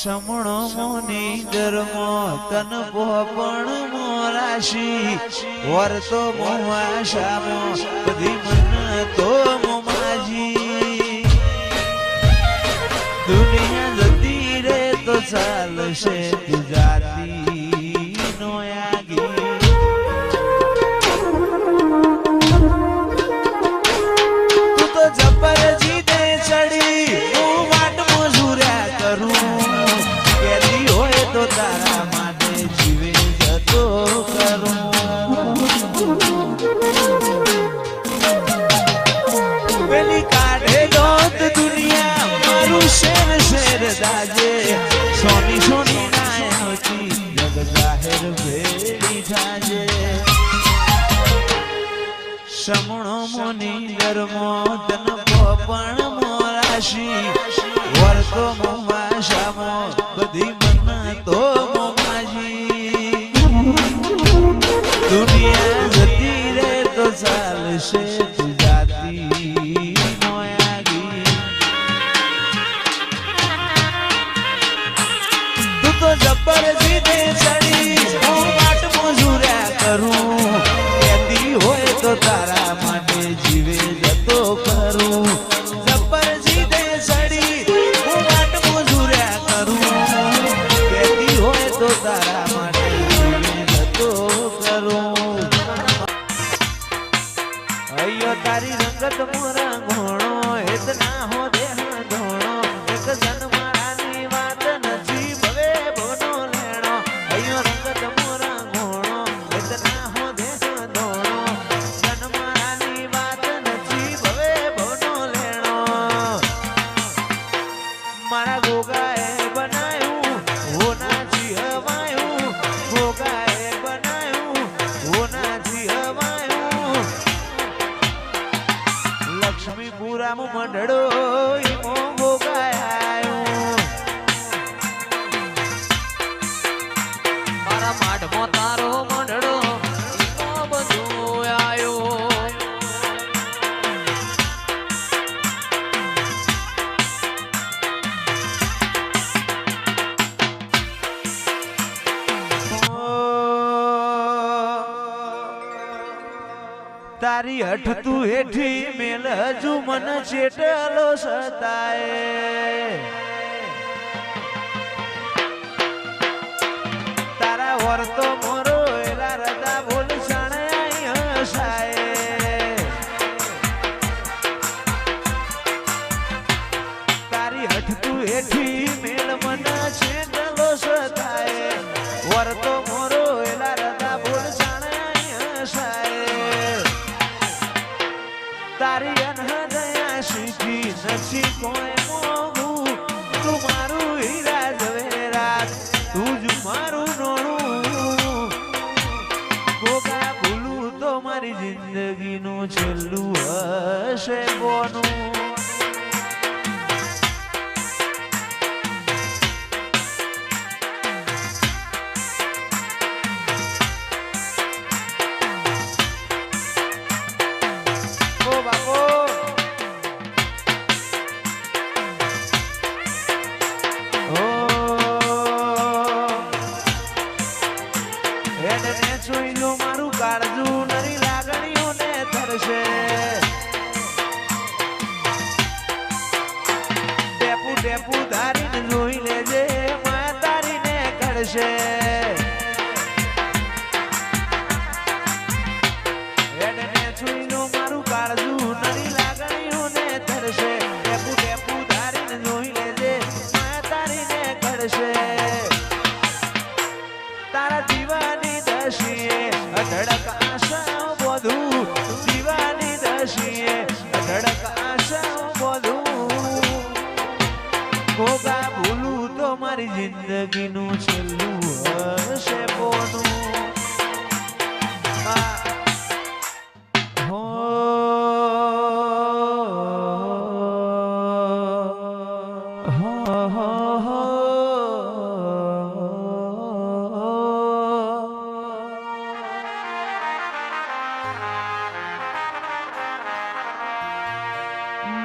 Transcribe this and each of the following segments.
સમણો મોની ધર્મો તન પોપણ મોરાશી વર્તો મોવાશામો બધી મન તો મોમાજી દુનિયા જતી રે તો ચાલશે ગુજરાતી નો આગી તું તો જબર જીતે ચડી હું વાટ મજૂર્યા કરું કેદી હોય તો તારા માટે જીવે જતો કરું પેલી કાઢે દોત દુનિયા મારું શેર શેર દાજે સોની સોની નાયતી જગ જાહેર ભેડી થાજે સમણો મોની ધર્મો તન પોપણ મોરાશી વર્તો મોમાશામો બધી મન તો મોમાજી દુનિયા જતી રે તો ચાલશે ગુજરાતી નો આગી તું તો જબર જીતે ચડી હું વાટ મજૂર્યા કરું કેદી હોય તો તારા માટે જીવે જતો કરું જબર જીતે ચડી હું વાટ મજૂર્યા કરું કેદી હોય તો તારા માટે જીવે જતો કરું અయ్યો તારી રંગત મોરા ઘોણો હેત ના હો દેહ ધોણો એક જન્મારાની વાત નથી ભવે ભવનો લેણો અయ్યો રંગત મોરા ઘોણો હેત ના હો દેહ ધોણો જન્મારાની વાત નથી ભવે ભવનો લેણો મારા ગોગાએ બનાયું હોનાથી હવાયું ગોગાએ બનાયું હોનાથી હવાયું લક્ષ્મીપુરામાં મંડળો ઈમો ગોગાયો મારા માઢમાં તારો મંડળો ઈમો બધું આયો તારી હઠ તું હેઠી મેલ હજુ મન ચેટલો સતાય તારા વર્તો મોરો એલા રદા બોલ શણાય હસાય તારી હઠ તું હેઠી મેલ મન ચેટલો સતાય વર્તો મોરો એલા રદા બોલ શણાય હસાય તારી અનહદયા શીખી નથી કોઈ મોગું તું મારું હીરા ઝવેરાત તું જ મારું નોણું ગોગા ભૂલું તો મારી જિંદગીનું છેલ્લું હશે કોનું મારું કાળજું નરી લાગણીઓને થરશે ટેપુ ટેપુ ધારીને જોઈ લેજે મા તારીને કરશે મારું કાળજું નરી લાગણીઓને થરશે ટેપુ ટેપુ ધારીને જોઈ લેજે મા તારીને કરશે તારા દીવાની દશીએ અઢળક આશા બધું દીવાની દશીએ અઢળક આશા બધું ગોગા ભૂલું તો મારી જિંદગીનું છેલ્લું હશે પોનું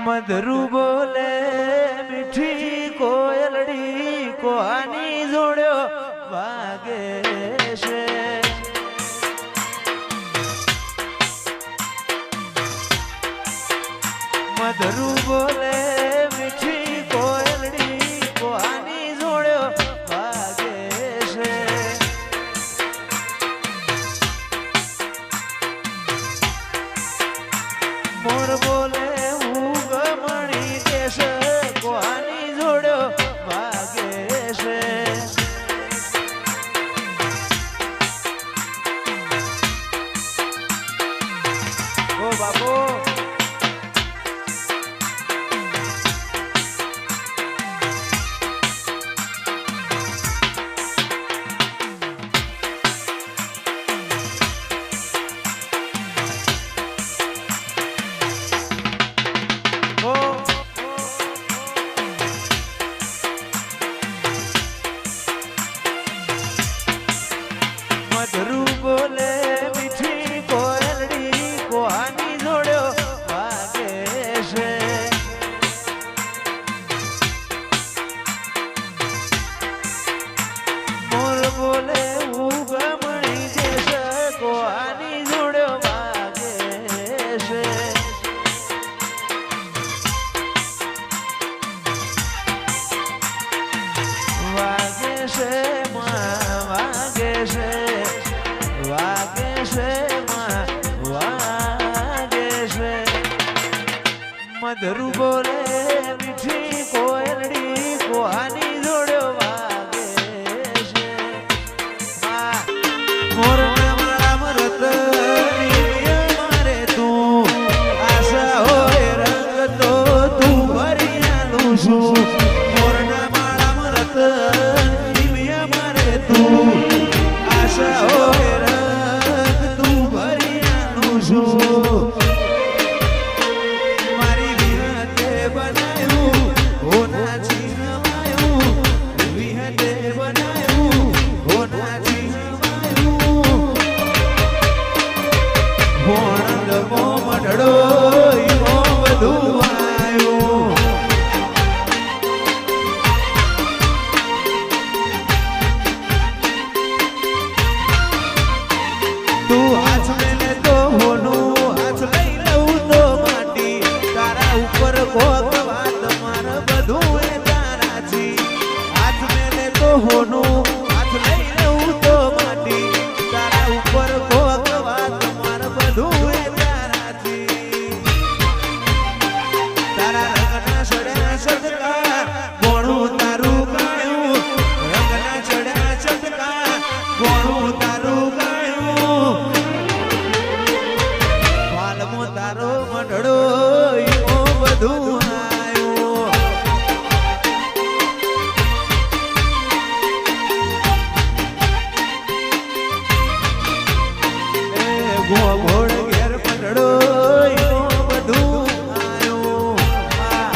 મધરુ બોલે મીઠી કોયલડી કોની જોડ્યો વાગે છે મધરું બોલે મીઠી કોયલડી કોની જોડ્યો વાગે છે મોર બોલે ઉગમણી દેશ કોની જોડ્યો વાગે છે ઓ બાપો મધરું બોલે મીઠી કોયલડી કોની જોડ્યો વાગે છે મોર બોલે ઉગમણી દેશ કોની જોડ્યો વાગે છે વાગે છે વાગે છે વાગે છે વાગે છે મધરું બોલે મીઠી કોયલડી કોની જોડ્યો વાગે છે મોર નામ રતની મારે તું આશા હોય રંગ તો તું ભરી આલું છું મોર નામ રતની મારે તું આશા હોય રંગ તું ભરી આલું છું મારી વિહતે બનાયું હોના છીનવાયું વિહતે બનાયું હોના છીનવાયું ભોણંદ મોમડડો ઈમો બધું આવ્યું તું હાથ મેલે તો હોનું હાથ લઈ લઉં તો માટી તારા ઉપર કોક વાત માર બધું એ તારાથી હાથ મેલે તો હોનું હાથ લઈ લઉં તો માટી તારા ઉપર કોક વાત માર બધું એ તારાથી તારા રંગના ચડ્યા સદકા કોણું તારું ગાયું રંગના ચડ્યા સદકા કોણું તારું ગાયું વાલમો તારો મંડળો ઈમો બધું આવ્યું એ ગો